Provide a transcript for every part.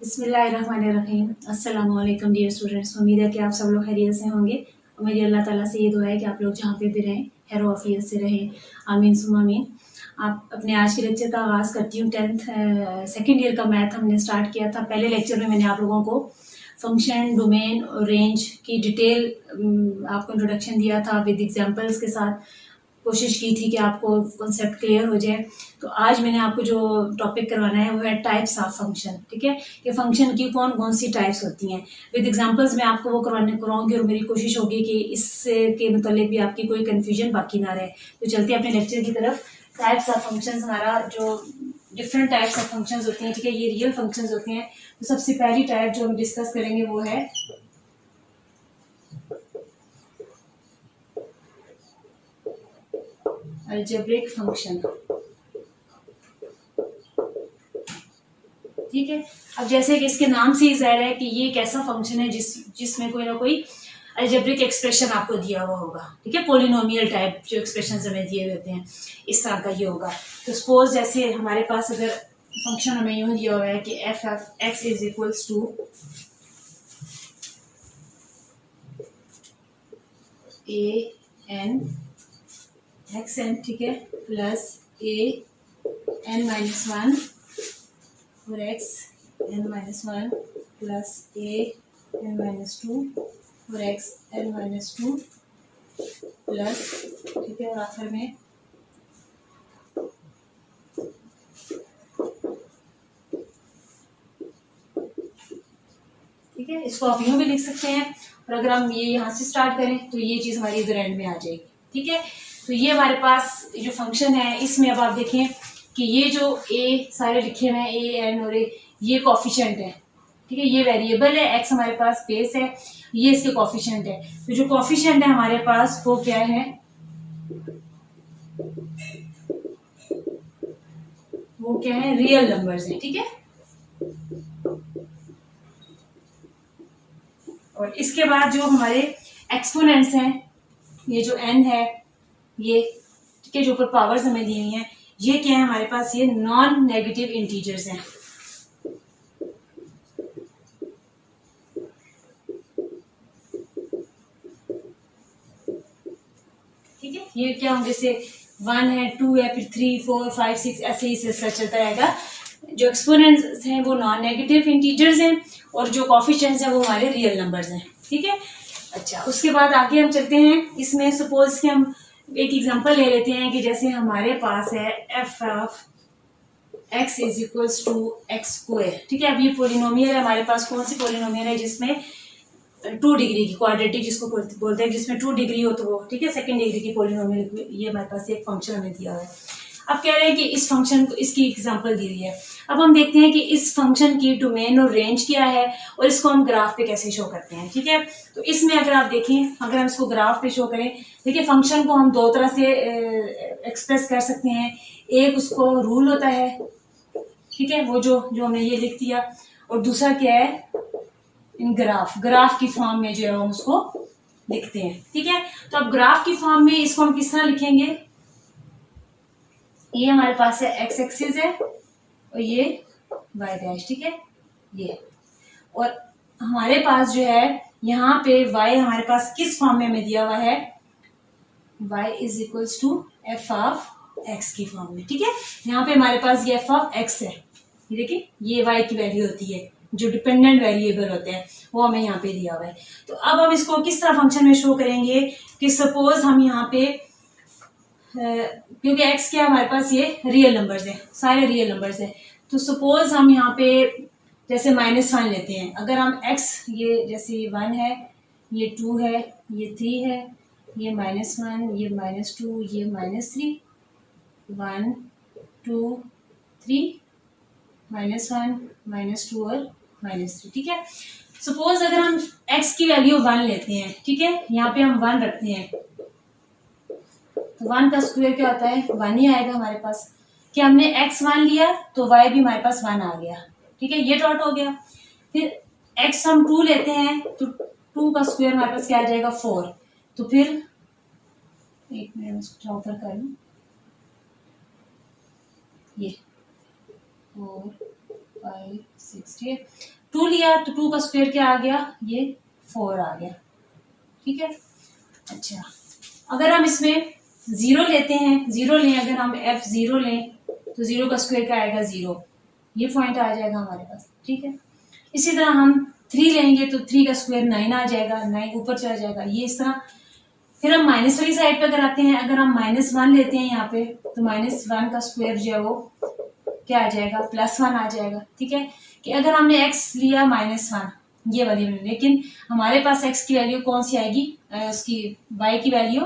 बिस्मिल्लाहिर्रहमानिर्रहीम। अस्सलाम वालेकुम डियर स्टूडेंट्स। उम्मीद है कि आप सब लोग खैरियत से होंगे और मेरी अल्लाह ताला से ये दुआ है कि आप लोग जहाँ पे भी रहें खैर आफियत से रहें। आमीन सुम्मा आमीन। आप अपने आज के लेक्चर का आगाज़ करती हूँ। 10th सेकेंड ईयर का मैथ हमने स्टार्ट किया था। पहले लेक्चर में मैंने आप लोगों को फंक्शन, डोमेन और रेंज की डिटेल आपको इंट्रोडक्शन दिया था विद एग्जांपल्स के साथ। कोशिश की थी कि आपको कॉन्सेप्ट क्लियर हो जाए। तो आज मैंने आपको जो टॉपिक करवाना है वो है टाइप्स ऑफ फंक्शन। ठीक है, कि फंक्शन की कौन कौन सी टाइप्स होती हैं विद एग्जांपल्स मैं आपको वो करवाऊंगी और मेरी कोशिश होगी कि इससे के मतलब भी आपकी कोई कंफ्यूजन बाकी ना रहे। तो चलते हैं अपने लेक्चर की तरफ। टाइप्स ऑफ फंक्शंस, हमारा जो डिफरेंट टाइप्स ऑफ फंक्शंस होती हैं, ठीक है, ये रियल फंक्शंस होते हैं। तो सबसे पहली टाइप जो हम डिस्कस करेंगे वो है अलजेब्रिक फंक्शन। ठीक है, अब जैसे कि इसके नाम से ही जाहिर है कि ये एक ऐसा फंक्शन है जिसमें कोई ना कोई अलजेब्रिक एक्सप्रेशन आपको दिया हुआ होगा। ठीक है, पोलिनोमियल टाइप जो एक्सप्रेशन हमें दिए हुए होते हैं इस तरह का ये होगा। तो सपोज जैसे हमारे पास अगर फंक्शन हमें यूं दिया हुआ है कि f f x is equals to a n x n, ठीक है, plus a n minus one और x n minus one plus a n minus two और x n minus two plus, ठीक है, और आखिर में ठीक है, इसको आप यूं भी लिख सकते हैं और अगर हम ये यहाँ से स्टार्ट करें तो ये चीज़ हमारी इधर एंड में आ जाएगी। ठीक है, तो ये हमारे पास जो फंक्शन है इसमें अब आप देखें कि ये जो ए सारे लिखे हुए हैं ए एन और ए, ये कॉफिशेंट है। ठीक है, ये वेरिएबल है, एक्स हमारे पास बेस है, ये इसके कॉफिशेंट है। तो जो कॉफिशेंट है हमारे पास वो क्या है, वो क्या है, रियल नंबर्स है। ठीक है, और इसके बाद जो हमारे एक्सपोनेंट्स हैं, ये जो एन है ये, ठीक है, जो ऊपर पावर्स हमें दी हुई हैं, ये क्या है हमारे पास, ये नॉन नेगेटिव इंटीजर्स हैं। ठीक है, ये क्या होंगे, जैसे 1 है, 2 है, फिर 3 4 5 6 ऐसे ही सिलसिला चलता रहेगा। जो एक्सपोनेंट्स हैं वो नॉन नेगेटिव इंटीजर्स हैं और जो कॉफिशिएंट्स हैं वो हमारे रियल नंबर्स हैं। ठीक है, अच्छा, उसके बाद आगे हम चलते हैं। इसमें सपोज कि हम एक एग्जांपल ले लेते हैं कि जैसे हमारे पास है F of x is equals to X square. ठीक है, अब ये पोलिनोमियल है हमारे पास। कौन सी पोलिनोमियल है, जिसमें 2 डिग्री की, क्वाड्रेटिक जिसको बोलते हैं, जिसमें 2 डिग्री हो तो वो, ठीक है, सेकंड डिग्री की पोलिनोमियल। ये हमारे पास एक फंक्शन हमें दिया है। अब कह रहे हैं कि इस फंक्शन को, इसकी एग्जांपल दी हुई है। अब हम देखते हैं कि इस फंक्शन की डोमेन और रेंज क्या है और इसको हम ग्राफ पे कैसे शो करते हैं। ठीक है, तो इसमें अगर आप देखें, अगर हम इसको ग्राफ पे शो करें, देखिए फंक्शन को हम दो तरह से एक्सप्रेस कर सकते हैं। एक उसको रूल होता है, ठीक है, वो जो जो हमने ये लिख दिया, और दूसरा क्या है, इन ग्राफ की फॉर्म में जो है हम उसको लिखते हैं। ठीक है, तो अब ग्राफ की फॉर्म में इसको हम किस तरह लिखेंगे, ये हमारे पास है एक्स एक्सिस है और ये वाई डैश। ठीक है, ये, और हमारे पास जो है यहाँ पे वाई हमारे पास किस फॉर्म में हमें दिया हुआ है, y is equals to F of X की फॉर्म में। ठीक है, यहाँ पे हमारे पास ये एफ ऑफ एक्स है, ये देखिए, ये y की वैल्यू होती है, जो डिपेंडेंट वेरिएबल होते हैं वो हमें यहाँ पे दिया हुआ है। तो अब हम इसको किस तरह फंक्शन में शो करेंगे कि सपोज हम यहाँ पे क्योंकि x क्या हमारे पास, ये रियल नंबर्स हैं, सारे रियल नंबर्स हैं। तो सपोज हम यहाँ पे जैसे -1 लेते हैं। अगर हम x, ये जैसे ये 1 है, ये 2 है, ये 3 है, ये -1, ये -2, ये -3, 1 2 3, -1 -2 और -3। ठीक है, सपोज अगर हम x की वैल्यू 1 लेते हैं, ठीक है, यहाँ पे हम 1 रखते हैं, तो 1 का स्क्वायर क्या होता है, 1 ही आएगा हमारे पास। कि हमने x 1 लिया तो y भी हमारे पास 1 आ गया। ठीक है, ये डॉट हो गया। फिर x हम 2 लेते हैं तो 2 का स्क्वायर हमारे पास क्या आ जाएगा, 4। तो फिर एक मिनट इसको ऊपर कर लूं, ये 4 5 6 ठीक है। 2 लिया तो 2 का स्क्वायर क्या आ गया, ये 4 आ गया, ठीक है। अच्छा, अगर हम इसमें 0 लेते हैं, 0 लें, अगर हम f0 लें तो 0 का स्क्वायर क्या आएगा, 0, ये पॉइंट आ जाएगा हमारे पास, ठीक है। इसी तरह हम 3 लेंगे तो 3 का स्क्वायर 9 आ जाएगा, 9 ऊपर चला जाएगा, ये इस तरह। फिर हम माइनस वाली साइड पे अगर आते हैं, अगर हम -1 लेते हैं यहाँ पे तो -1 का स्क्वायर जो है वो क्या आ जाएगा, +1 आ जाएगा, ठीक है। कि अगर हमने x लिया -1 ये वाली, लेकिन हमारे पास x की वैल्यू कौन सी आएगी, उसकी y की वैल्यू,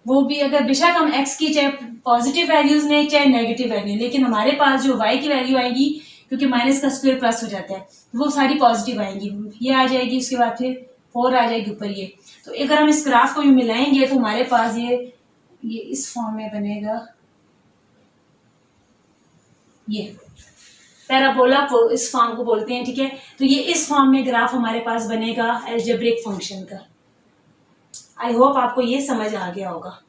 वो भी अगर बेशक हम x की चाहे पॉजिटिव वैल्यूज लें चाहे नेगेटिव वैल्यू, लेकिन हमारे पास जो y की वैल्यू आएगी, क्योंकि माइनस का स्क्वायर प्लस हो जाता है, तो वो सारी पॉजिटिव आएंगी, ये आ जाएगी, उसके बाद फिर 4 आ जाएगी ऊपर ये। तो अगर हम इस ग्राफ को भी मिलाएंगे तो हमारे पास ये इस फॉर्म में बनेगा, ये पैराबोला इस फॉर्म को बोलते हैं, ठीक है। तो ये इस फॉर्म में ग्राफ हमारे पास बनेगा अलजेब्रिक फंक्शन का। आई होप आपको ये समझ आ गया होगा।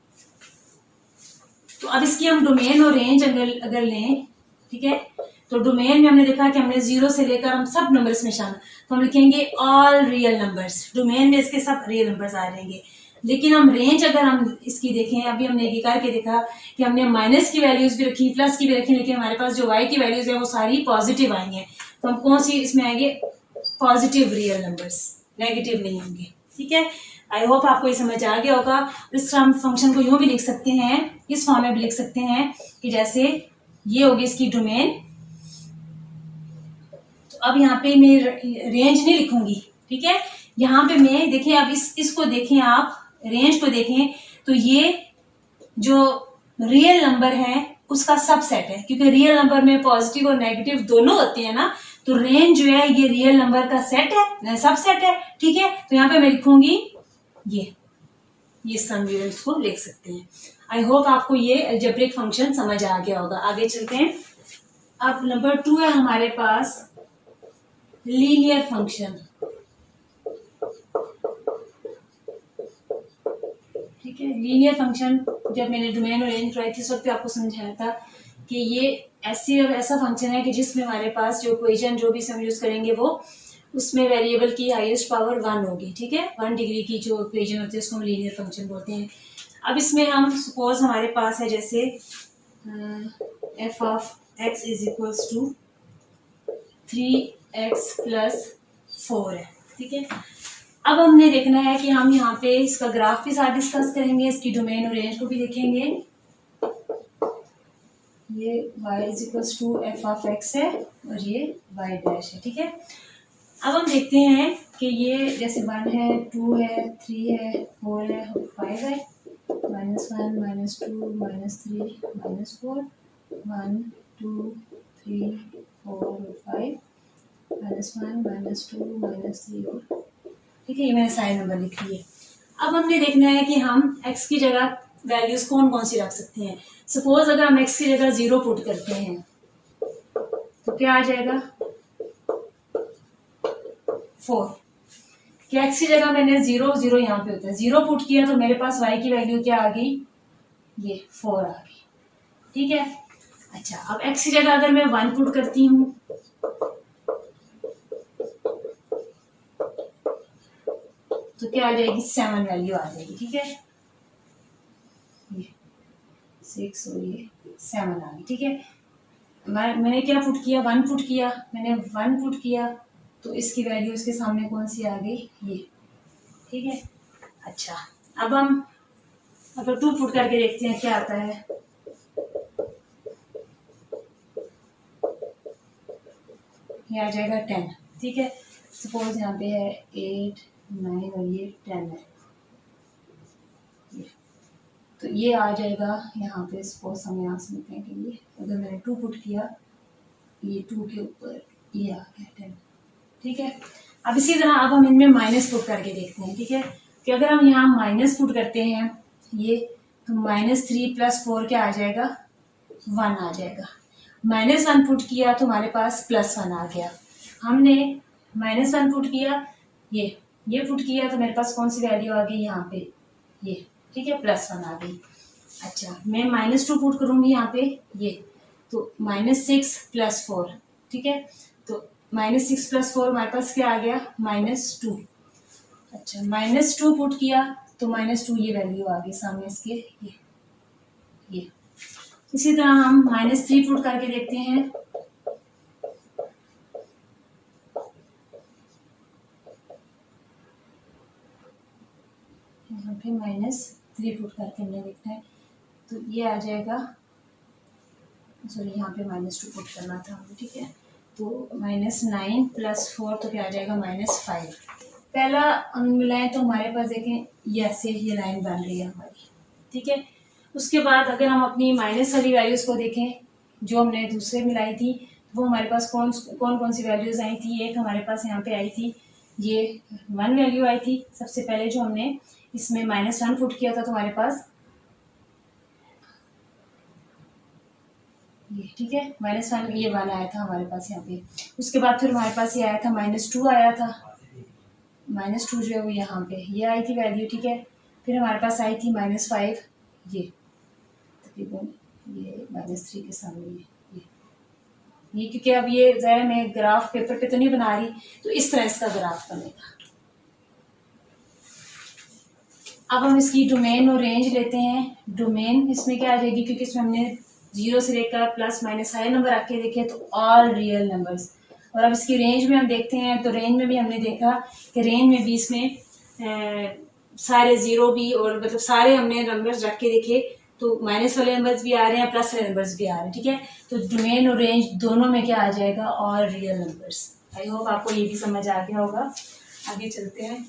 तो अब इसकी हम डोमेन और रेंज अगर लें, ठीक है, तो डोमेन में हमने देखा कि हमने 0 से लेकर हम सब नंबर्स में शामिल, तो हम लिखेंगे ऑल रियल नंबर्स, डोमेन में इसके सब रियल नंबर्स आ जाएंगे। लेकिन हम रेंज अगर हम इसकी देखें, अभी हमने एक करके देखा कि हमने माइनस की वैल्यूज भी रखी, प्लस की भी रखी, लेकिन हमारे पास जो वाई की वैल्यूज है वो सारी पॉजिटिव आएंगे, तो हम कौन सी इसमें आएंगे, पॉजिटिव रियल नंबर्स, नेगेटिव नहीं होंगे, ठीक है। आई होप आपको ये समझ आ गया होगा। इस हम फंक्शन को यूं भी लिख सकते हैं, इस फॉर्म में भी लिख सकते हैं कि जैसे ये होगी इसकी डोमेन। तो अब यहाँ पे मैं रेंज नहीं लिखूंगी, ठीक है। यहाँ पे मैं देखें, अब इसको देखें, आप रेंज को देखें, तो ये जो रियल नंबर है उसका सबसेट है, क्योंकि रियल नंबर में पॉजिटिव और नेगेटिव दोनों होते हैं ना, तो रेंज जो है ये रियल नंबर का सेट है, सबसेट है, ठीक है। तो यहाँ पे मैं लिखूंगी ये सम यूनिट्स को लिख सकते हैं। आई होप आपको ये अलजेब्रिक फंक्शन समझ आ गया होगा। आगे चलते हैं। अब नंबर 2 है हमारे पास लीनियर फंक्शन, ठीक है। लीनियर फंक्शन जब मैंने डोमेन और रेंज कराई थी उस वक्त आपको समझाया था कि ये ऐसा फंक्शन है कि जिसमें हमारे पास जो इक्वेशन जो भी हम यूज करेंगे वो उसमें वेरिएबल की हाईएस्ट पावर 1 होगी, ठीक है। 1 डिग्री की जो इक्वेशन होती है उसको हम लीनियर फंक्शन बोलते हैं। अब इसमें हम सपोज हमारे पास है जैसे f of x is equals to 3x plus 4 है, ठीक है। अब हमने देखना है कि हम यहाँ पे इसका ग्राफ के साथ डिस्कस करेंगे, इसकी डोमेन और रेंज को भी देखेंगे। ये y is equals to F of x है और ये y डैश है, ठीक है। अब हम देखते हैं कि ये जैसे 1 है, 2 है, 3 है, 4 है, 5 है, -1 -2 -3 -4 1 2 3 4 5 -1 -2 -3 और, ठीक है। ये मैंने सारे नंबर लिख लिए। अब हमने देखना है कि हम x की जगह वैल्यूज कौन कौन सी रख सकते हैं। सपोज अगर हम x की जगह 0 पुट करते हैं तो क्या आ जाएगा, 4। कि x की जगह मैंने 0 0 यहाँ पे होता है, 0 पुट किया तो मेरे पास y की वैल्यू क्या आ गई, ये 4 आ गई, ठीक है। अच्छा, अब x की जगह अगर मैं 1 पुट करती हूँ तो क्या आ जाएगी, 7 वैल्यू आ जाएगी, ठीक है। ये 6 और ये 7 आ गई, ठीक है। मैंने क्या पुट किया, 1 पुट किया, मैंने 1 पुट किया तो इसकी वैल्यू इसके सामने कौन सी आ गई, ये, ठीक है। अच्छा, अब हम अगर 2 पुट करके देखते हैं क्या आता है। ये आ जाएगा 10, ठीक है। सपोज यहाँ पे है 8 9 और ये 10 है, तो ये आ जाएगा यहाँ पे। सपोज हम यहाँ से लिखते हैं कि ये अगर मैंने 2 पुट किया, ये 2 के ऊपर ये आ गया 10, ठीक है। अब इसी तरह अब हम इनमें माइनस पुट करके देखते हैं, ठीक है। कि अगर हम यहाँ माइनस पुट करते हैं ये, तो -3 + 4 क्या आ जाएगा, 1 आ जाएगा। -1 पुट किया तो हमारे पास +1 आ गया। हमने -1 पुट किया, ये पुट किया तो मेरे पास कौन सी वैल्यू आ गई यहाँ पे, ये, ठीक है, +1 आ गई। अच्छा, मैं -2 पुट करूंगी यहाँ पे, ये तो -6 + 4, ठीक है। तो -6 + 4 हमारे पास क्या आ गया, -2। अच्छा, -2 पुट किया तो -2 ये वैल्यू आ गई सामने इसके, ये। इसी तरह हम -3 पुट करके देखते हैं। यहाँ पे -3 पुट करके हमने देखना है, तो ये आ जाएगा, सॉरी यहाँ पे -2 पुट करना था हमें, ठीक है। तो -9 + 4 तो क्या आ जाएगा, -5। पहला हम मिलाएं तो हमारे पास देखें ये ऐसे ये लाइन बन रही है हमारी, ठीक है। उसके बाद अगर हम अपनी माइनस वाली वैल्यूज़ को देखें जो हमने दूसरे मिलाई थी, वो हमारे पास कौन कौन सी वैल्यूज़ आई थी। एक हमारे पास यहाँ पे आई थी, ये 1 वैल्यू आई थी सबसे पहले जो हमने इसमें -1 पुट किया था, तो हमारे पास ये, ठीक है, -1 ये 1 आया था हमारे पास यहाँ पे। उसके बाद फिर हमारे पास ये आया था -2 आया था, -2 जो है वो यहाँ पे ये आई थी वैल्यू, ठीक है। फिर हमारे पास आई थी -5, ये तकरीबन ये -3 के सामने ये क्योंकि अब ये ज़रा मैं ग्राफ पेपर पे तो नहीं बना रही, तो इस तरह इसका ग्राफ बनेगा। अब हम इसकी डोमेन और रेंज लेते हैं। डोमेन इसमें क्या आ जाएगी, क्योंकि इसमें हमने 0 से लेकर प्लस माइनस सारे नंबर आके देखे, तो ऑल रियल नंबर्स। और अब इसकी रेंज में हम देखते हैं, तो रेंज में भी हमने देखा कि रेंज में भी इसमें सारे 0 भी और मतलब सारे हमने नंबर्स रख के देखे, तो माइनस वाले नंबर्स भी आ रहे हैं, प्लस वाले नंबर्स भी आ रहे हैं, ठीक है। तो डोमेन और रेंज दोनों में क्या आ जाएगा, all real numbers. I hope आपको ये भी समझ आ गया होगा। आगे चलते हैं,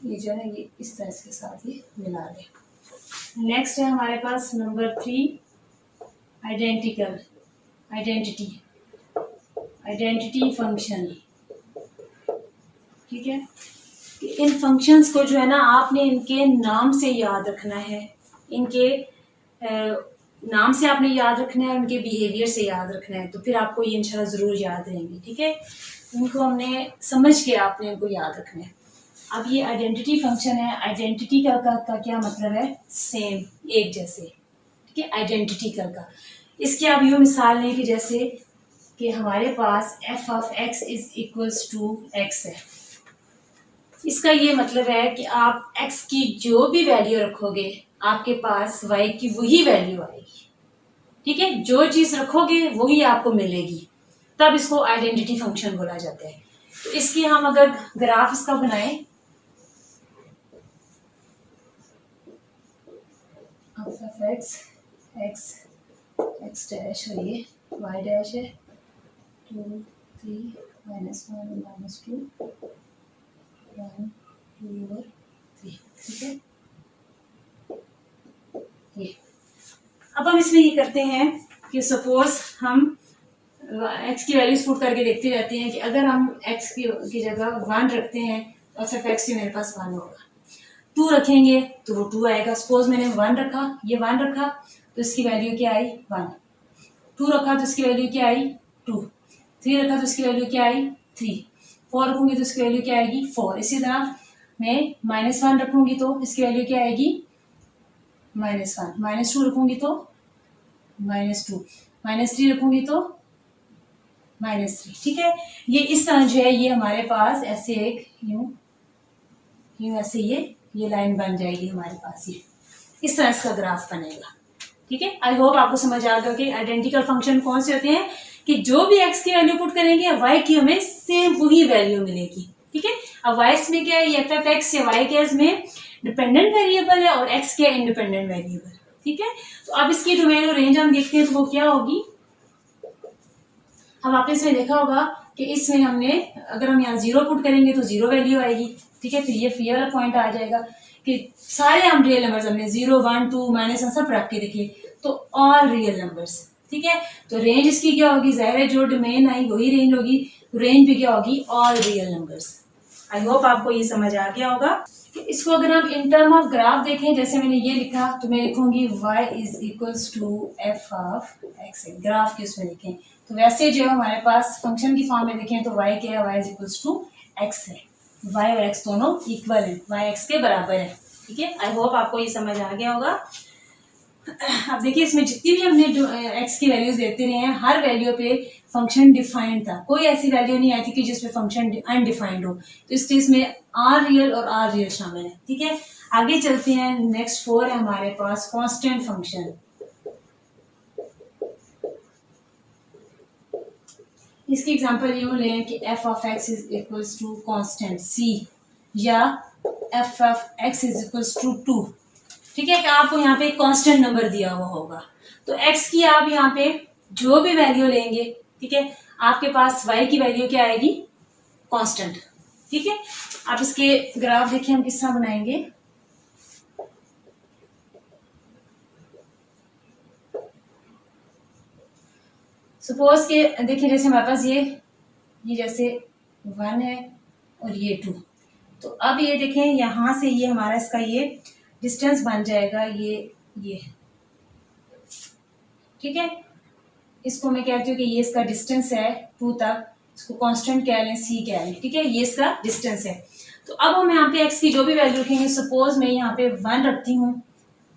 ये जो है ये इस तरह के साथ ये मिला दें। नेक्स्ट है हमारे पास नंबर 3, आइडेंटिटी फंक्शन, ठीक है। इन फंक्शंस को जो है ना आपने इनके नाम से याद रखना है, इनके नाम से आपने याद रखना है, उनके बिहेवियर से याद रखना है, तो फिर आपको ये इंशाल्लाह ज़रूर याद रहेंगे, ठीक है। इनको हमने समझ के आपने इनको याद रखना है। अब ये आइडेंटिटी फंक्शन है, आइडेंटिटी का क्या मतलब है, सेम, एक जैसे, ठीक है। आइडेंटिटी का इसकी आप यूँ मिसाल लें कि जैसे कि हमारे पास f(x) = x है। इसका ये मतलब है कि आप x की जो भी वैल्यू रखोगे आपके पास y की वही वैल्यू आएगी, ठीक है। जो चीज़ रखोगे वही आपको मिलेगी, तब इसको आइडेंटिटी फंक्शन बोला जाता है। तो इसकी हम अगर ग्राफ इसका बनाएं, x डैश है, ये y डैश है, 2 3 -1 -2 1 2 और 3, ठीक है। ये अब हम इसमें ये करते हैं कि सपोज हम x की वैल्यूज पुट करके देखते रहते हैं कि अगर हम x की जगह 1 रखते हैं तो f(x) से मेरे पास 1 होगा, 2 रखेंगे तो वो 2 आएगा। सपोज मैंने 1 रखा, ये 1 रखा तो इसकी वैल्यू क्या आई, 1। 2 रखा तो इसकी वैल्यू क्या आई, 2। 3 रखा तो इसकी वैल्यू क्या आई, 3। 4 रखूंगी तो इसकी वैल्यू क्या आएगी, 4। इसी तरह मैं -1 रखूंगी तो इसकी वैल्यू क्या आएगी, -1। -2 रखूंगी तो -2। -3 रखूंगी तो -3, ठीक है। ये इस तरह जो है ये हमारे पास ऐसे एक यूं ऐसे ये लाइन बन जाएगी हमारे पास, ये इस तरह इसका ग्राफ बनेगा, ठीक है। आई होप आपको समझ आ गया कि आइडेंटिकल फंक्शन कौन से होते हैं कि जो भी x की वैल्यू पुट करेंगे y की हमें सेम वही वैल्यू मिलेगी, ठीक है। अब y में क्या है, ये f(x) या y के इसमें डिपेंडेंट वेरिएबल है और x के इंडिपेंडेंट वेरिएबल, ठीक है। तो अब इसकी डोमेन और रेंज हम देखते हैं तो वो क्या होगी। अब आपने इसमें देखा होगा कि इसमें हमने अगर हम यहाँ 0 पुट करेंगे तो 0 वैल्यू आएगी, ठीक है। फिर ये वाला पॉइंट आ जाएगा कि सारे हम रियल नंबर्स हमने 0 1 2 -1 सब रख के देखिए तो ऑल रियल नंबर्स, ठीक है। तो रेंज इसकी क्या होगी, ज़ाहिर है जो डोमेन आई वही रेंज होगी, तो रेंज भी क्या होगी, all real numbers. I hope आपको ये समझ आ गया होगा। इसको अगर हम इन टर्म ऑफ ग्राफ देखें, जैसे मैंने ये लिखा तो मैं लिखूंगी y = f(x), ग्राफ के उसमें लिखें तो वैसे जो हमारे पास फंक्शन की फॉर्म में देखें तो y क्या है, y = x है। y और x दोनों इक्वल है, y x के बराबर है, ठीक है। आई होप आपको ये समझ आ गया होगा। अब देखिए इसमें जितनी भी हमने एक्स की वैल्यूज देते रहे हैं, हर वैल्यू पे फंक्शन डिफाइंड था, कोई ऐसी वैल्यू नहीं आई थी कि जिसमें फंक्शन अनडिफाइंड हो। तो इस केस में आर रियल और आर रियल शामिल है। ठीक है, आगे चलते हैं। नेक्स्ट 4 है हमारे पास कांस्टेंट फंक्शन। इसकी एग्जांपल यूं लें कि f of x is equals to constant c, या f of x is equals to 2। ठीक है, कि आपको यहाँ पे एक कांस्टेंट नंबर दिया हुआ होगा, तो x की आप यहाँ पे जो भी वैल्यू लेंगे, ठीक है, आपके पास y की वैल्यू क्या आएगी, कांस्टेंट। ठीक है, आप इसके ग्राफ देखिए हम किस तरह बनाएंगे। सपोज के देखिए जैसे हमारे पास ये जैसे 1 है और ये 2, तो अब ये देखें यहां से ये हमारा इसका ये डिस्टेंस बन जाएगा ये। ठीक है, इसको मैं कहती हूँ कि ये इसका डिस्टेंस है 2 तक, इसको कांस्टेंट कह लें, सी कह लें। ठीक है, ये इसका डिस्टेंस है। तो अब हम यहाँ पे एक्स की जो भी वैल्यू रखेंगे, सपोज मैं यहाँ पे 1 रखती हूँ,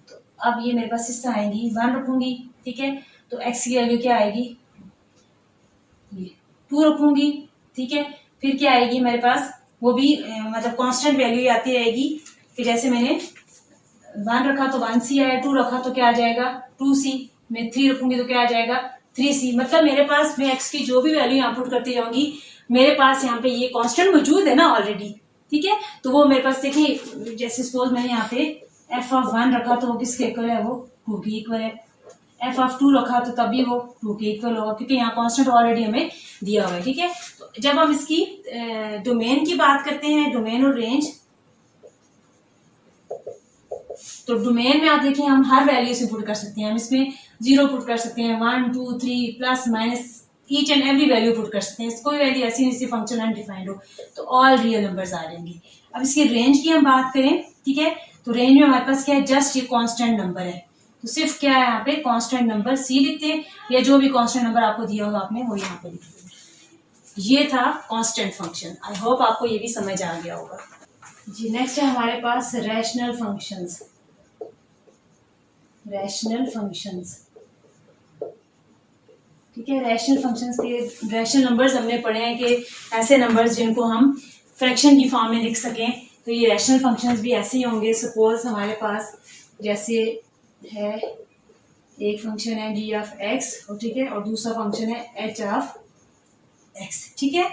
तो अब ये मेरे पास इस तरह आएंगी, 1 रखूंगी। ठीक है, तो एक्स की वैल्यू क्या आएगी, ये 2 रखूंगी। ठीक है, फिर क्या आएगी मेरे पास, वो भी मतलब कांस्टेंट वैल्यू आती रहेगी, कि जैसे मैंने 1 रखा तो 1c आया, 2 रखा तो क्या आ जाएगा 2c, मैं 3 रखूंगी तो क्या आ जाएगा 3c। मतलब मेरे पास मैं x की जो भी वैल्यू यहाँ पुट करती जाऊंगी, मेरे पास यहाँ पे ये कांस्टेंट मौजूद है ना ऑलरेडी। ठीक है, तो वो मेरे पास देखिए, जैसे सपोज मैंने यहाँ पे f ऑफ 1 रखा तो वो किसके इक्वल है, वो 2 के इक्वल है। f ऑफ 2 रखा तो तब भी वो 2 के इक्वल होगा, क्योंकि यहाँ कांस्टेंट ऑलरेडी हमें दिया हुआ है। ठीक है, तो जब हम इसकी डोमेन की बात करते हैं, डोमेन और रेंज, तो डोमेन में आप देखिए हम हर वैल्यू से पुट कर सकते हैं। हम इसमें 0 पुट कर सकते हैं, 1 2 3 plus minus, each and every value put कर सकते हैं। कोई वैल्यू ऐसी नहीं फंक्शन अनडिफाइंड हो, तो ऑल रियल नंबर्स आ जाएंगे। अब इसकी रेंज की हम बात करें, ठीक है, तो रेंज में हमारे पास क्या है, जस्ट ये कांस्टेंट नंबर है, तो सिर्फ क्या है यहाँ पे कांस्टेंट नंबर सी लिखते हैं, या जो भी कांस्टेंट नंबर आपको दिया होगा आपने वो यहाँ पे लिख दिया। ये था कांस्टेंट फंक्शन। आई होप आपको ये भी समझ आ गया होगा जी। नेक्स्ट है हमारे पास रैशनल फंक्शंस। रैशनल फंक्शंस, ठीक है, रैशनल फंक्शंस के रैशनल नंबर्स हमने पढ़े हैं कि ऐसे नंबर्स जिनको हम फ्रैक्शन की फॉर्म में लिख सकें, तो ये रैशनल फंक्शंस भी ऐसे ही होंगे। सपोज हमारे पास जैसे है एक फंक्शन है g ऑफ x, और ठीक है, और दूसरा फंक्शन है h ऑफ x। ठीक है,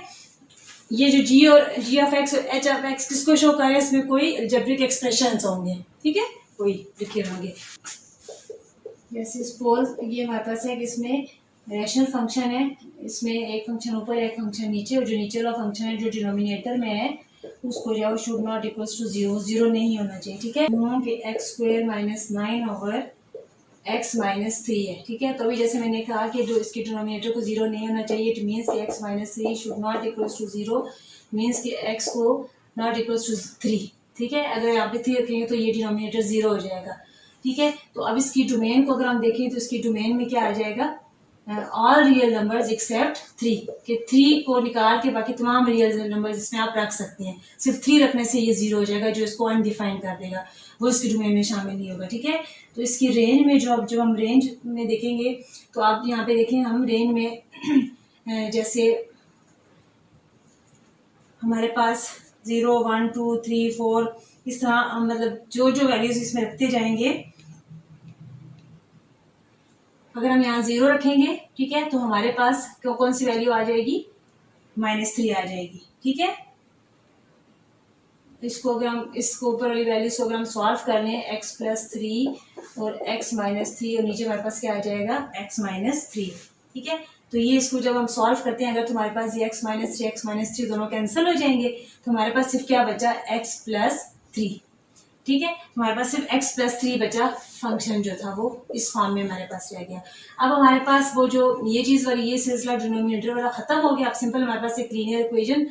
ये जो g ऑफ x और h ऑफ x किसको शो कर रहे हैं, इसमें कोई अलजेब्रिक एक्सप्रेशंस होंगे। ठीक है, कोई लिखे होंगे। जैसे सपोज ये हमारे पास है कि इसमें रैशनल फंक्शन है, इसमें एक फंक्शन ऊपर एक फंक्शन नीचे, और जो नीचे वाला फंक्शन है जो डिनोमिनेटर में है उसको जाओ शुड नॉट इक्वल्स टू 0, 0 नहीं होना चाहिए। ठीक है, कि x square minus 9 over x minus 3 है। ठीक है, तो अभी जैसे मैंने कहा कि जो इसके डिनोमिनेटर को 0 नहीं होना चाहिए, इट मीन्स कि X minus 3 should not equals to 0, means कि एक्स को नॉट इक्वल्स टू 3। ठीक है, अगर आप 3 रखेंगे तो ये डिनोमिनेटर 0 हो जाएगा। ठीक है, तो अब इसकी डोमेन को अगर हम देखें तो इसकी डोमेन में क्या आ जाएगा, ऑल रियल नंबर्स एक्सेप्ट 3, कि 3 को निकाल के बाकी तमाम रियल नंबर्स इसमें आप रख सकते हैं। सिर्फ 3 रखने से ये 0 हो जाएगा, जो इसको अनडिफाइन कर देगा, वो इसकी डोमेन में शामिल नहीं होगा। ठीक है, तो इसकी रेंज में जब हम रेंज में देखेंगे तो आप यहाँ पे देखें, हम रेंज में जैसे हमारे पास 0 1 2 3 4 इस तरह मतलब जो जो वैल्यूज इसमें रखते जाएंगे, अगर हम यहाँ 0 रखेंगे, ठीक है, तो हमारे पास कौन सी वैल्यू आ जाएगी, -3 आ जाएगी। ठीक है, इसको अगर हम इसको ऊपर वाली वैल्यूज को अगर हम सॉल्व कर लें, x प्लस 3 और x माइनस 3, और नीचे हमारे पास क्या आ जाएगा x माइनस 3। ठीक है, तो ये इसको जब हम सॉल्व करते हैं, अगर तुम्हारे पास ये x माइनस 3 दोनों कैंसिल हो जाएंगे, तो हमारे पास सिर्फ क्या बचा, x प्लस 3। ठीक है, हमारे पास सिर्फ x प्लस 3 बचा, फंक्शन जो था वो इस फॉर्म में हमारे पास रह गया। अब हमारे पास वो जो ये चीज़ वाली ये सिलसिला डिनोमिनेटर वाला खत्म हो गया। अब सिंपल हमारे पास एक लीनियर इक्वेशन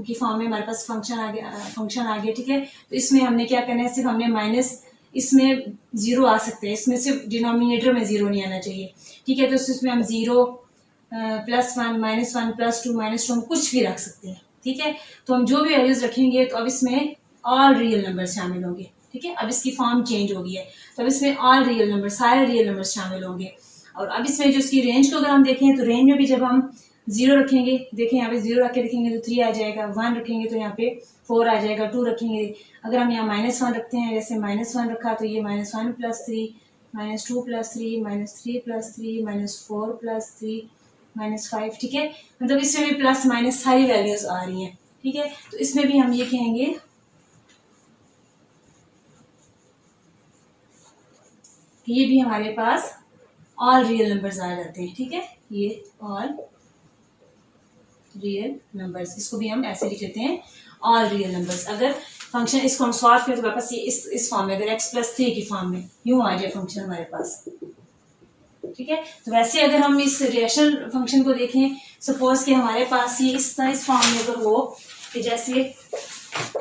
की फॉर्म में हमारे पास फंक्शन आ गया। ठीक है, तो इसमें हमने क्या करना है, सिर्फ हमने माइनस, इसमें 0 आ सकते हैं, इसमें सिर्फ डिनोमिनेटर में 0 नहीं आना चाहिए। ठीक है, तो इसमें हम 0 +1 -1 +2 -2 हम कुछ भी रख सकते हैं। ठीक है, तो हम जो भी वैल्यूज रखेंगे तो अब इसमें ऑल रियल नंबर शामिल होंगे। ठीक है। अब इसकी फॉर्म चेंज हो गई है, तो अब इसमें ऑल रियल नंबर, सारे रियल नंबर शामिल होंगे। और अब इसमें जो इसकी रेंज को अगर हम देखें तो रेंज में भी जब हम 0 रखेंगे, देखें यहाँ पे 0 रख के रखेंगे तो 3 आ जाएगा, 1 रखेंगे तो यहाँ पे 4 आ जाएगा, 2 रखेंगे, अगर हम यहाँ -1 रखते हैं, जैसे -1 रखा तो ये -1 + 3 -2 + 3 -3 + 3 -4 + 3 -5, ठीक है। मतलब इसमें भी प्लस माइनस सारी वैल्यूज आ रही हैं, ठीक है। तो इसमें भी हम ये कहेंगे कि ये भी हमारे पास ऑल रियल नंबर्स आ जाते हैं, ठीक है। ये ऑल रियल नंबर्स, इसको भी हम ऐसे लिख लेते हैं ऑल रियल नंबर्स। अगर फंक्शन इसको हम सॉल्व करें तो वापस ये इस फॉर्म में, अगर x + 3 की फॉर्म में यूं आ जाए फंक्शन हमारे पास, ठीक है। तो वैसे अगर हम इस रेशनल फंक्शन को देखें, सपोज कि हमारे पास ये इस फॉर्म में अगर हो कि जैसे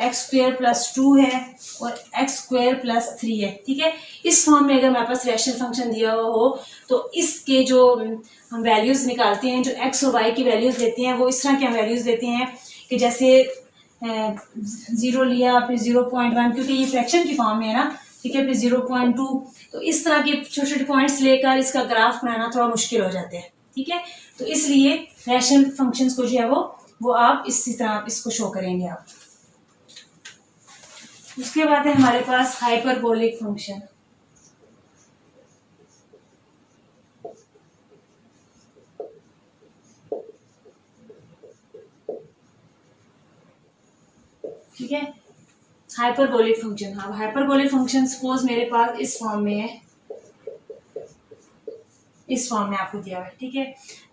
x² + 2 है और x² + 3 है, ठीक है। इस फॉर्म में अगर हमारे पास रेशनल फंक्शन दिया हुआ हो तो इसके जो हम वैल्यूज निकालते हैं, जो x और y की वैल्यूज लेते हैं, वो इस तरह के हम वैल्यूज लेते हैं कि जैसे 0 लिया, फिर 0.1, क्योंकि ये फ्रैक्शन की फॉर्म में है ना, ठीक है, फिर 0.2, तो इस तरह के छोटे छोटे पॉइंट्स लेकर इसका ग्राफ बनाना थोड़ा मुश्किल हो जाता है, ठीक है। तो इसलिए रैशनल फंक्शंस को जो है वो आप इसी तरह इसको शो करेंगे आप। उसके बाद है हमारे पास हाइपरबोलिक फंक्शन। ठीक है, हाइपरबोलिक फंक्शन। अब हाइपरबोलिक फंक्शन सपोज मेरे पास इस फॉर्म में है, इस फॉर्म में आपको दिया हुआ है, ठीक है।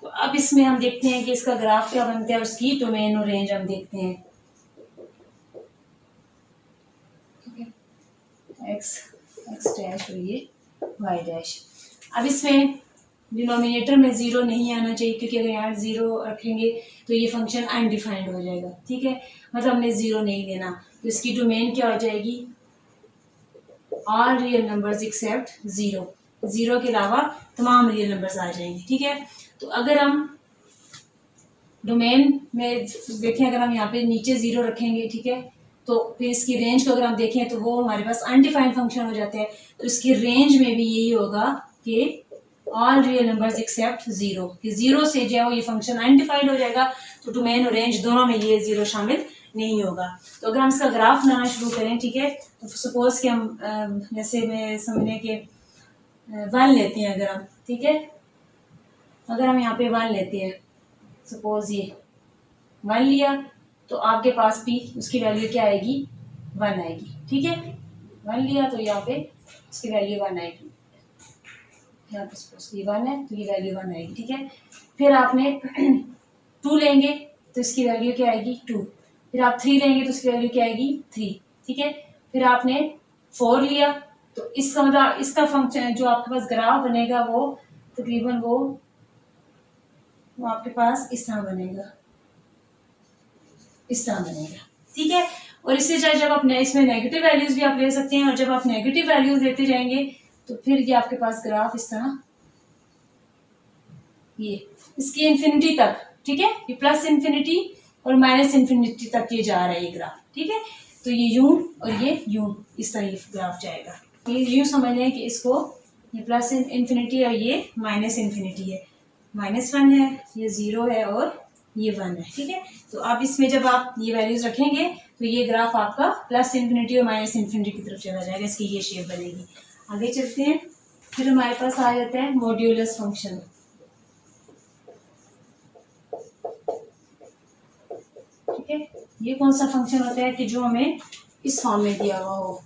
तो अब इसमें हम देखते हैं कि इसका ग्राफ क्या बनता है, उसकी डोमेन और रेंज हम देखते हैं, ठीक है। x डैश और ये y डैश। अब इसमें डिनोमिनेटर में 0 नहीं आना चाहिए, क्योंकि अगर यहाँ 0 रखेंगे तो ये फंक्शन अनडिफाइंड हो जाएगा, ठीक है। मतलब हमने 0 नहीं देना, तो इसकी डोमेन क्या हो जाएगी, ऑल रियल नंबर्स एक्सेप्ट 0, 0 के अलावा तमाम रियल नंबर्स आ जाएंगे, ठीक है। तो अगर हम डोमेन में देखें, अगर हम यहाँ पे नीचे 0 रखेंगे, ठीक है, तो फिर इसकी रेंज को अगर हम देखें तो वो हमारे पास अनडिफाइंड फंक्शन हो जाते हैं। तो इसकी रेंज में भी यही होगा कि ऑल रियल नंबर्स एक्सेप्ट 0, कि 0 से जो है वो ये फंक्शन अनडिफाइंड हो जाएगा, तो डोमेन और रेंज दोनों में ये 0 शामिल नहीं होगा। तो अगर हम इसका ग्राफ बनाना शुरू करें, ठीक है, तो सपोज कि हम जैसे मैं समझने के 1 लेते हैं अगर हम, ठीक है, अगर हम यहाँ पे 1 लेते हैं, सपोज ये 1 लिया, तो आपके पास भी उसकी वैल्यू क्या आएगी, 1 आएगी, ठीक है। 1 लिया तो यहाँ पे उसकी वैल्यू 1 आएगी, यहाँ पे सपोज ये 1 है तो ये वैल्यू 1 आएगी, ठीक है। फिर आपने 2 लेंगे तो इसकी वैल्यू क्या आएगी, 2। फिर आप 3 लेंगे तो उसकी वैल्यू क्या आएगी, 3, ठीक है। फिर आपने 4 लिया, तो इसका मतलब इसका फंक्शन जो आपके पास ग्राफ बनेगा वो तकरीबन वो आपके पास इस तरह बनेगा, इस तरह बनेगा, ठीक है। और इससे चाहे जब आप इसमें नेगेटिव वैल्यूज भी आप ले सकते हैं, और जब आप नेगेटिव वैल्यूज लेते जाएंगे तो फिर ये आपके पास ग्राफ इस तरह, ये इसकी इन्फिनिटी तक, ठीक है, ये प्लस इन्फिनिटी और माइनस इन्फिनिटी तक ये जा रहा है ये ग्राफ, ठीक है। तो ये यूं और ये यूं इस तरह ये ग्राफ जाएगा। ये यूं समझ लें कि इसको ये प्लस इन्फिनिटी और ये माइनस इन्फिनिटी है, -1 है, ये 0 है और ये 1 है, ठीक है। तो आप इसमें जब आप ये वैल्यूज रखेंगे तो ये ग्राफ आपका प्लस इन्फिनिटी और माइनस इन्फिनिटी की तरफ चला जाएगा, इसकी ये शेप बनेगी। आगे चलते हैं, फिर हमारे पास आ जाता है मॉड्यूलस फंक्शन। ठीक है, ये कौन सा फंक्शन होता है कि जो हमें इस फॉर्म में दिया हुआ हो,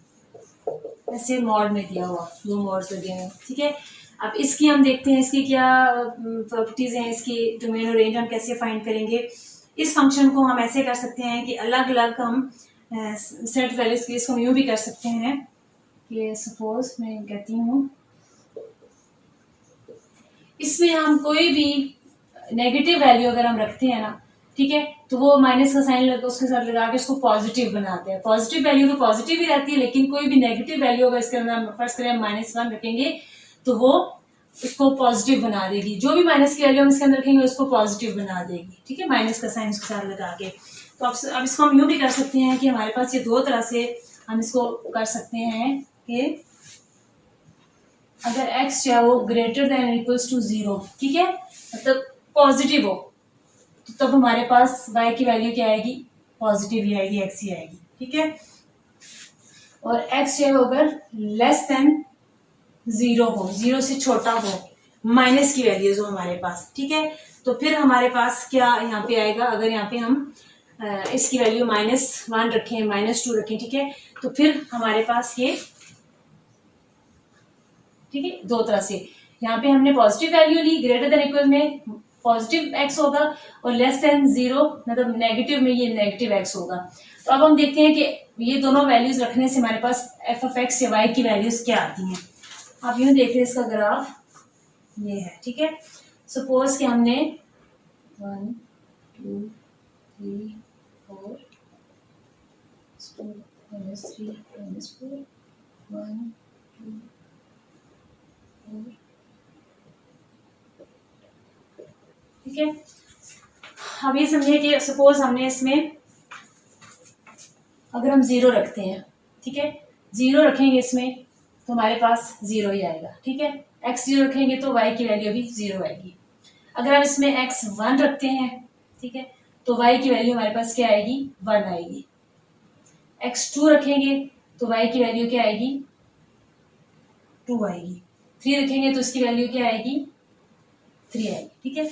ऐसे मॉड में दिया हुआ, 2 मॉड्स लगे हैं, ठीक है। अब इसकी हम देखते हैं इसकी क्या प्रॉपर्टीज हैं, इसकी डोमेन और रेंज हम कैसे फाइंड करेंगे। इस फंक्शन को हम ऐसे कर सकते हैं कि अलग अलग हम सेट वैल्यूज के इसको हम यूँ भी कर सकते हैं कि सपोज मैं कहती हूँ इसमें हम कोई भी नेगेटिव वैल्यू अगर हम रखते हैं ना, ठीक है, तो वो माइनस का साइन लगा उसके साथ लगा के उसको पॉजिटिव बनाते हैं। पॉजिटिव वैल्यू तो पॉजिटिव ही रहती है, लेकिन कोई भी नेगेटिव वैल्यू अगर इसके अंदर फर्स्ट करें -1 रखेंगे तो वो उसको पॉजिटिव बना देगी। जो भी माइनस की वैल्यू हम इसके अंदर रखेंगे उसको पॉजिटिव बना देगी, ठीक है, माइनस का साइन उसके साथ लगा के। तो अब इसको हम यूँ भी कर सकते हैं कि हमारे पास ये 2 तरह से हम इसको कर सकते हैं कि अगर x जो है वो ग्रेटर देन इक्वल्स टू 0, ठीक है, मतलब पॉजिटिव हो, तो तब हमारे पास y की वैल्यू क्या आएगी, पॉजिटिव ही आएगी, x ही आएगी, ठीक है। और x जो है अगर लेस देन 0 हो, 0 से छोटा हो, माइनस की वैल्यूज हो हमारे पास, ठीक है, तो फिर हमारे पास क्या यहाँ पे आएगा, अगर यहाँ पे हम इसकी वैल्यू -1 रखें, -2 रखें, ठीक है, तो फिर हमारे पास ये, ठीक है, दो तरह से, यहाँ पे हमने पॉजिटिव वैल्यू ली, ग्रेटर देन इक्वल में पॉजिटिव x होगा, और लेस देन 0 मतलब नेगेटिव में ये नेगेटिव x होगा। तो अब हम देखते हैं कि ये दोनों वैल्यूज रखने से हमारे पास f ऑफ x या y की वैल्यूज क्या आती हैं। आप यूं देख रहे हैं, इसका ग्राफ ये है, ठीक है। सपोज कि हमने 1 2 3 4 -3 -4 1 2 4, ठीक है। अब ये समझिए कि सपोज हमने इसमें अगर हम 0 रखते हैं, ठीक है, 0 रखेंगे इसमें तो हमारे पास 0 ही आएगा, ठीक है। x 0 रखेंगे तो y की वैल्यू भी 0 आएगी। अगर हम इसमें x 1 रखते हैं, ठीक है, तो y की वैल्यू हमारे पास क्या आएगी, 1 आएगी। x 2 रखेंगे तो y की वैल्यू क्या आएगी, 2 आएगी। 3 रखेंगे तो इसकी वैल्यू क्या आएगी, 3 आएगी, ठीक है।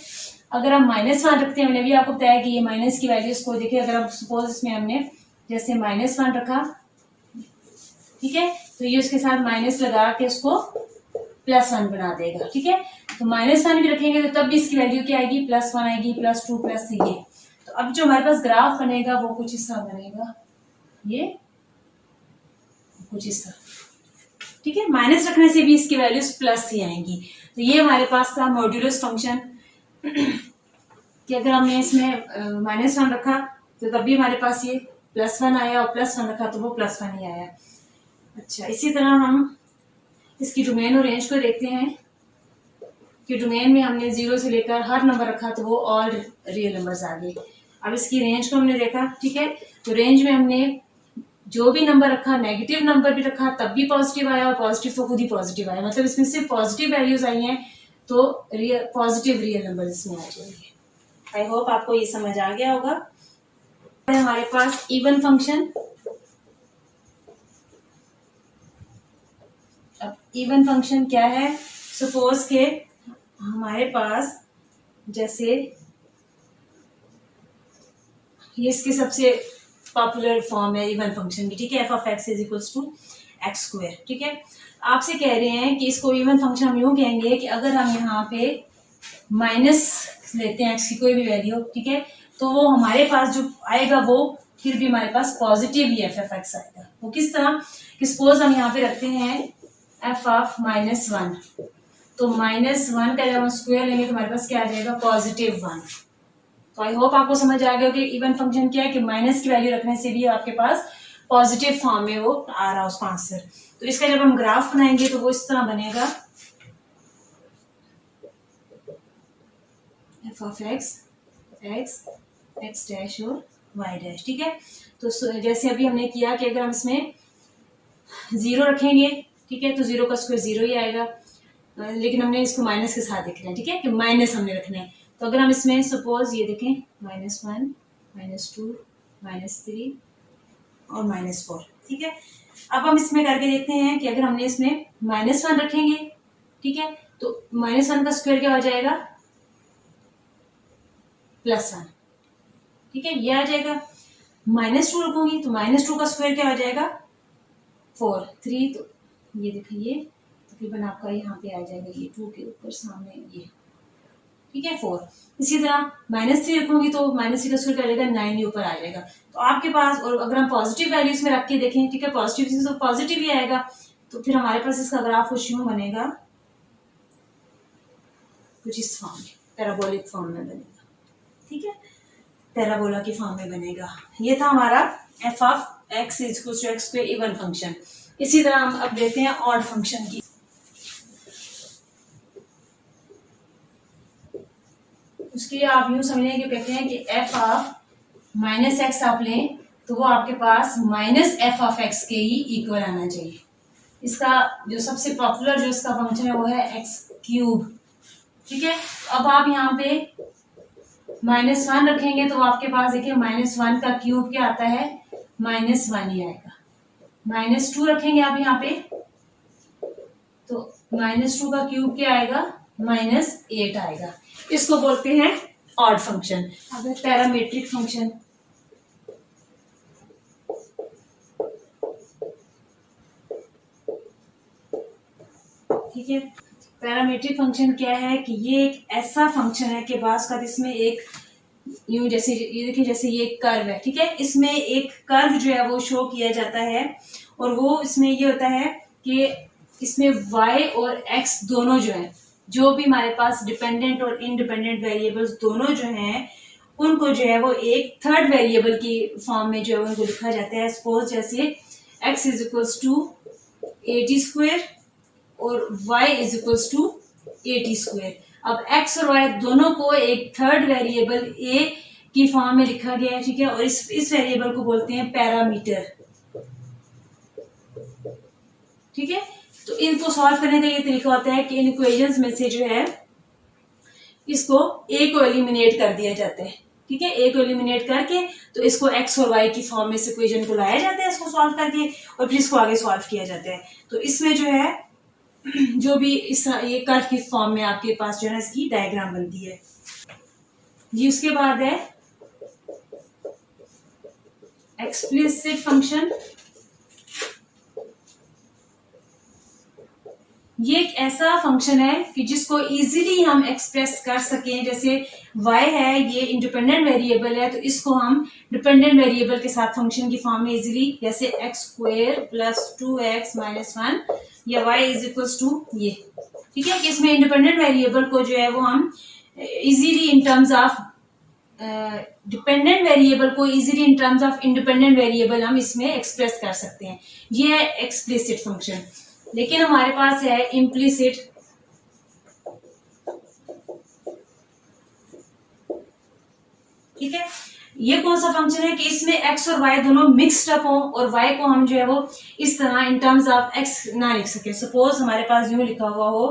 अगर हम -1 रखते हैं, मैंने भी आपको बताया कि ये माइनस की वैल्यूज को देखिए, अगर हम सपोज इसमें हमने जैसे -1 रखा, ठीक है, तो ये उसके साथ माइनस लगा के उसको +1 बना देगा, ठीक है। तो -1 भी रखेंगे तो तब भी इसकी वैल्यू क्या आएगी, +1 आएगी, +2 +3 ये। तो अब जो हमारे पास ग्राफ बनेगा वो कुछ इस तरह बनेगा, ये कुछ इस तरह, ठीक है। माइनस रखने से भी इसकी वैल्यूज प्लस ही आएंगी। तो ये हमारे पास था मॉड्यूलस फंक्शन कि अगर हमने इसमें -1 रखा तो तब भी हमारे पास ये +1 आया, और +1 रखा तो वो +1 ही आया। अच्छा, इसी तरह हम इसकी डोमेन और रेंज को देखते हैं कि डोमेन में हमने 0 से लेकर हर नंबर रखा तो वो ऑल रियल नंबर्स आ गए। अब इसकी रेंज को हमने देखा, ठीक है, तो रेंज में हमने जो भी नंबर रखा, नेगेटिव नंबर भी रखा तब भी पॉजिटिव आया, और पॉजिटिव तो खुद ही पॉजिटिव आया, मतलब इसमें सिर्फ पॉजिटिव वैल्यूज आई हैं, तो पॉजिटिव रियल नंबर इसमें आ जाएंगे। आई होप आपको ये समझ आ गया होगा। हमारे पास इवन फंक्शन, अब इवन फंक्शन क्या है, सपोज के हमारे पास जैसे ये इसके सबसे पॉपुलर फॉर्म है इवन फंक्शन की, ठीक है, f of x is equals to x², ठीक है। आपसे कह रहे हैं कि इसको इवन फंक्शन हम यूं कहेंगे कि अगर हम यहाँ पे माइनस लेते हैं x की कोई भी वैल्यू, ठीक है, तो वो हमारे पास जो आएगा वो फिर भी हमारे पास पॉजिटिव ही f ऑफ x आएगा। वो किस तरह कि सपोज हम यहाँ पे रखते हैं f ऑफ -1, तो -1 का जब हम स्क्वायर लेंगे तो हमारे पास क्या आ जाएगा, +1। तो आई होप आपको समझ आ गया कि इवन फंक्शन क्या है, कि माइनस की वैल्यू रखने से भी आपके पास पॉजिटिव फॉर्म में वो आ रहा है उसका आंसर। तो इसका जब हम ग्राफ बनाएंगे तो वो इस तरह बनेगा, f of x x dash और y डैश, ठीक है। तो जैसे अभी हमने किया कि अगर हम इसमें 0 रखेंगे, ठीक है, तो 0 का स्क्वायर 0 ही आएगा, लेकिन हमने इसको माइनस के साथ देखना है, ठीक है, कि माइनस हमने रखना है। तो अगर हम इसमें सपोज ये देखें -1 -2 -3 और -4, ठीक है। अब हम इसमें करके देखते हैं कि अगर हमने इसमें -1 रखेंगे, ठीक है, तो -1 का स्क्वायर क्या हो जाएगा, +1, ठीक है, ये आ जाएगा। -2 रखूंगी तो -2 का स्क्वायर क्या हो जाएगा, 4 3, तो ये देखिए तकरीबन आपका यहाँ पे आ जाएगा, ये 2 के ऊपर सामने ये, ठीक है, 4। इसी तरह -3 रखूंगी तो -3 का स्क्वायर क्या आ जाएगा, 9 ऊपर आ जाएगा। तो आपके पास, और अगर हम पॉजिटिव वैल्यूज में रख के देखें, ठीक है, पॉजिटिव से तो पॉजिटिव ही आएगा, तो फिर हमारे पास इसका ग्राफ कुछ यूं बनेगा, कुछ इस फॉर्म में, पैराबोलिक फॉर्म में बनेगा, ठीक है, पैराबोला की फॉर्म में बनेगा। ये था हमारा f of x equals to x² even function. इसी तरह हम अब देखते हैं ऑड फंक्शन की। उसके लिए आप यूं समझें कि कहते हैं कि f ऑफ -x आप लें तो वो आपके पास माइनस एफ ऑफ एक्स के ही इक्वल आना चाहिए। इसका जो सबसे पॉपुलर जो इसका फंक्शन है वो है एक्स क्यूब। ठीक है, अब आप यहाँ पे -1 रखेंगे तो आपके पास देखिए -1 का क्यूब क्या आता है, -1 ही आएगा। -2 रखेंगे आप यहाँ पे तो -2 का क्यूब क्या आएगा, -8 आएगा। इसको बोलते हैं ऑड फंक्शन। अब पैरामीट्रिक फंक्शन, ठीक है, पैरामीट्रिक फंक्शन क्या है कि ये एक ऐसा फंक्शन है कि बास का इसमें एक यूं जैसे ये देखिए जैसे ये एक कर्व है, ठीक है, इसमें एक कर्व जो है वो शो किया जाता है और वो इसमें ये होता है कि इसमें y और x दोनों जो है, जो भी हमारे पास डिपेंडेंट और इंडिपेंडेंट वेरिएबल्स दोनों जो हैं उनको जो है वो एक थर्ड वेरिएबल की फॉर्म में जो है उनको लिखा जाता है। सपोज जैसे x is equals to a² और y is equals to a²। अब x और y दोनों को एक थर्ड वेरिएबल a की फॉर्म में लिखा गया है, ठीक है, और इस वेरिएबल को बोलते हैं पैरामीटर। ठीक है, तो इनको सॉल्व करने का ये तरीका होता है कि इन इक्वेशंस में से जो है इसको a को एलिमिनेट कर दिया जाता है। ठीक है, a को एलिमिनेट करके तो इसको x और y की फॉर्म में से इक्वेशन को लाया जाता है इसको सॉल्व करके और फिर इसको आगे सॉल्व किया जाता है। तो इसमें जो है जो भी इस ये कर्व की फॉर्म में आपके पास जो है इसकी डायग्राम बनती है जी। उसके बाद है एक्सप्लिसिट फंक्शन। ये एक ऐसा फंक्शन है कि जिसको इजीली हम एक्सप्रेस कर सकें। जैसे y है, ये इंडिपेंडेंट वेरिएबल है, तो इसको हम डिपेंडेंट वेरिएबल के साथ फंक्शन की फॉर्म में इजीली जैसे x² + 2x - 1 या y इज इक्वल्स टू ये, ठीक है, कि इसमें इंडिपेंडेंट वेरिएबल को जो है वो हम easily in terms of dependent variable को easily in terms of independent variable हम इसमें एक्सप्रेस कर सकते हैं। ये है एक्सप्लिसिट फंक्शन। लेकिन हमारे पास है इम्प्लिसिट। ठीक है, ये कौन सा फंक्शन है कि इसमें x और y दोनों मिक्स्ड अप हो और y को हम जो है वो इस तरह इन टर्म्स ऑफ x ना लिख सके। सपोज हमारे पास यूं लिखा हुआ हो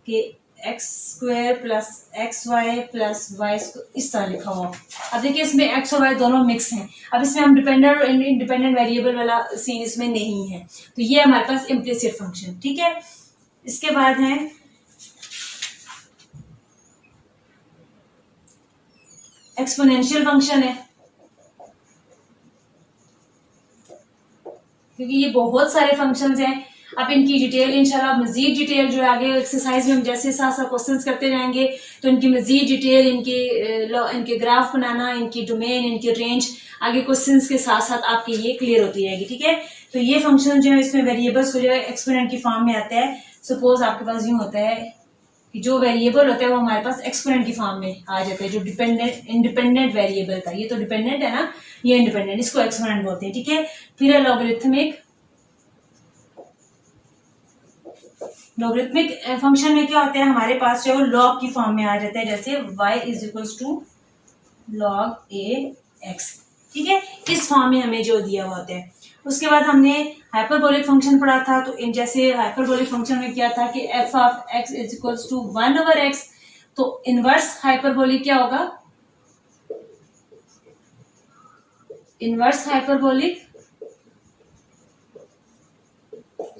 कि x² + xy + y इस तरह लिखा हुआ। अब देखिए इसमें x और y दोनों मिक्स हैं। अब इसमें हम डिपेंडेंट और इंडिपेंडेंट वेरिएबल वाला सीन इसमें नहीं है, तो ये हमारे पास इम्प्लिसिट फंक्शन। ठीक है, इसके बाद है एक्सपोनेंशियल फंक्शन है, क्योंकि ये बहुत सारे फंक्शंस हैं। अब इनकी डिटेल इंशाल्लाह मजीद डिटेल जो है आगे एक्सरसाइज में हम जैसे साथ साथ क्वेश्चंस करते जाएंगे तो इनकी मजीद डिटेल, इनके ग्राफ बनाना, इनकी डोमेन, इनकी रेंज आगे क्वेश्चंस के साथ साथ आपकी ये क्लियर होती रहेगी। ठीक है, तो ये फंक्शन जो है इसमें वेरिएबल्स को जो है एक्सपोनेंट की फॉर्म में आता है। सपोज आपके पास यूं होता है कि जो वेरिएबल होता है वो हमारे पास एक्सपोनेंट की फॉर्म में आ जाता है, जो इंडिपेंडेंट वेरिएबल का, ये तो डिपेंडेंट है ना, ये इंडिपेंडेंट, इसको एक्सपोनेंट बोलते हैं। ठीक है, फिर है लॉगरिथमिक। लॉगरिथमिक फंक्शन में क्या होता है हमारे पास जो लॉग की फॉर्म में आ जाता है, जैसे y is equals to log a x। ठीक है, इस फॉर्म में हमें जो दिया हुआ होता है। उसके बाद हमने हाइपरबोलिक फंक्शन पढ़ा था, तो जैसे हाइपरबोलिक फंक्शन में क्या था कि f of x is equals to 1/x। तो इनवर्स हाइपरबोलिक क्या होगा, इनवर्स हाइपरबोलिक,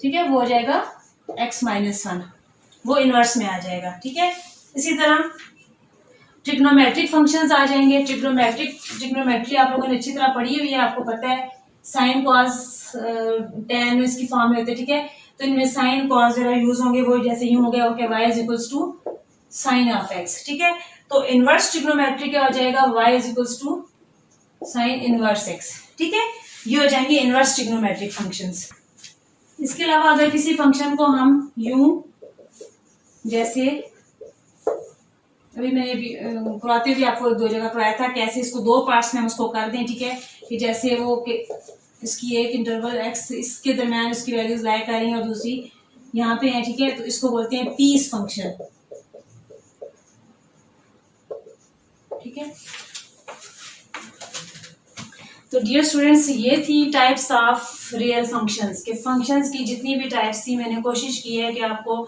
ठीक है, वो हो जाएगा x - 1, वो इनवर्स में आ जाएगा। ठीक है, इसी तरह ट्रिग्नोमेट्रिक फंक्शंस आ जाएंगे। ट्रिग्नोमेट्री आप लोगों ने अच्छी तरह पढ़ी हुई है, आपको पता है साइन कॉस tan इसकी फॉर्म में होते हैं। ठीक है, तो इनमें साइन कॉस जरा यूज होंगे, वो जैसे यूं हो गया okay y is equals to sine of x। ठीक है, तो इनवर्स ट्रिग्नोमेट्री क्या हो जाएगा, y is equals to sine inverse x। ठीक है, ये हो जाएंगे इनवर्स ट्रिग्नोमेट्रिक फंक्शंस। इसके अलावा अगर किसी फंक्शन को हम यूं, जैसे अभी मैंने कराते हुए आपको 2 जगह कराया था, कैसे इसको 2 पार्ट्स में हम उसको कर दें। ठीक है, कि जैसे वो इसकी एक इंटरवल x इसके दरम्यान इसकी वैल्यूज लाया कर रही है और दूसरी यहाँ पे है। ठीक है, तो इसको बोलते हैं पीस फंक्शन। ठीक है, तो डियर स्टूडेंट्स, ये थी टाइप्स ऑफ रियल फंक्शंस के फंक्शंस की जितनी भी टाइप्स थी, मैंने कोशिश की है कि आपको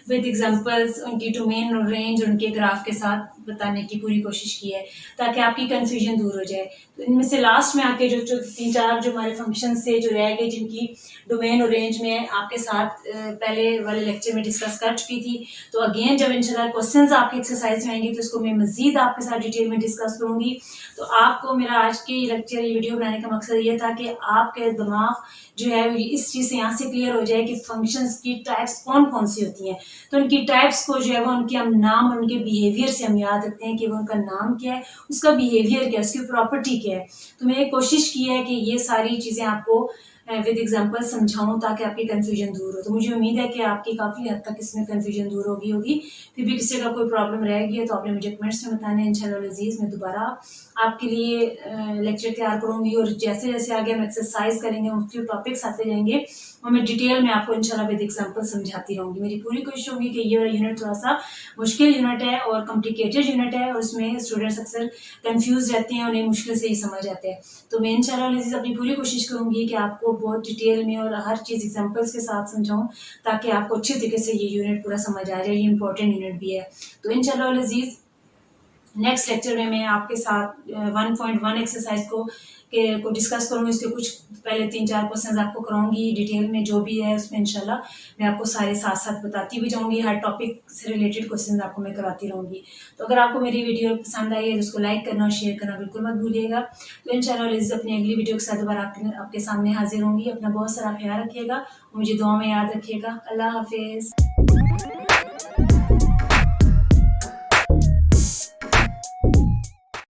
विद एग्जांपल्स उनकी डोमेन और रेंज उनके ग्राफ के साथ बताने की पूरी कोशिश की है ताकि आपकी कंफ्यूजन दूर हो जाए। तो इनमें से लास्ट में आके जो 3-4 जो हमारे फंक्शंस थे जो रह गए, जिनकी डोमेन और रेंज में आपके साथ पहले वाले लेक्चर में डिस्कस कर चुकी थी, तो अगेन जब इंशाल्लाह क्वेश्चंस आपके एक्सरसाइज में आएंगे तो इसको मैं मजीद आपके साथ डिटेल में डिस्कस करूंगी। तो आपको मेरा आज की लेक्चर ये वीडियो बनाने का मकसद ये था कि आपके दिमाग जो है इस चीज़ से यहाँ से क्लियर हो जाए कि फंक्शंस की टाइप्स कौन कौन सी होती हैं। तो उनकी टाइप्स को जो है वो उनके हम नाम और उनके बिहेवियर से हम याद रखते हैं कि वो उनका नाम क्या है, उसका बिहेवियर क्या है, उसकी प्रॉपर्टी क्या है। तो मैंने कोशिश की है कि ये सारी चीज़ें आपको विद एग्जांपल समझाऊं ताकि आपकी कंफ्यूजन दूर हो। तो मुझे उम्मीद है कि आपकी काफ़ी हद तक इसमें कंफ्यूजन दूर होगी। फिर भी किसी का कोई प्रॉब्लम रह गई है तो आपने मुझे कमेंट्स में बताना है। इंशाल्लाह अज़ीज़ मैं दोबारा आपके लिए लेक्चर तैयार करूंगी और जैसे जैसे आगे हम एक्सरसाइज करेंगे, मुख्तलिफ टॉपिक्स आते जाएंगे और मैं डिटेल में आपको इंशाल्लाह विद एग्जांपल समझाती रहूंगी। मेरी पूरी कोशिश होगी कि ये यूनिट थोड़ा सा मुश्किल यूनिट है और कॉम्प्लिकेटेड यूनिट है और उसमें स्टूडेंट्स अक्सर कंफ्यूज रहते हैं, उन्हें मुश्किल से ही समझ आते हैं। तो मैं इंशाल्लाह अज़ीज़ अपनी पूरी कोशिश करूंगी कि आपको बहुत डिटेल में और हर चीज़ एग्जाम्पल्स के साथ समझाऊँ ताकि आपको अच्छी तरीके से ये यूनिट पूरा समझ आ जाए। ये इंपॉर्टेंट यूनिट भी है। तो इंशाल्लाह अज़ीज़ नेक्स्ट लेक्चर में मैं आपके साथ 1.1 एक्सरसाइज को डिस्कस करूंगी। उसके कुछ पहले 3-4 क्वेश्चंस आपको कराऊंगी डिटेल में, जो भी है उसमें इंशाल्लाह मैं आपको सारे साथ साथ बताती भी जाऊंगी। हर टॉपिक से रिलेटेड क्वेश्चंस आपको मैं कराती रहूंगी। तो अगर आपको मेरी वीडियो पसंद आई है तो उसको लाइक करना और शेयर करना बिल्कुल मत भूलिएगा। तो इंशाल्लाह अपनी अगली वीडियो के साथ दोबारा आपके सामने हाजिर होंगी। अपना बहुत सारा ख्याल रखिएगा, मुझे दुआ में याद रखिएगा। अल्लाह हाफिज़।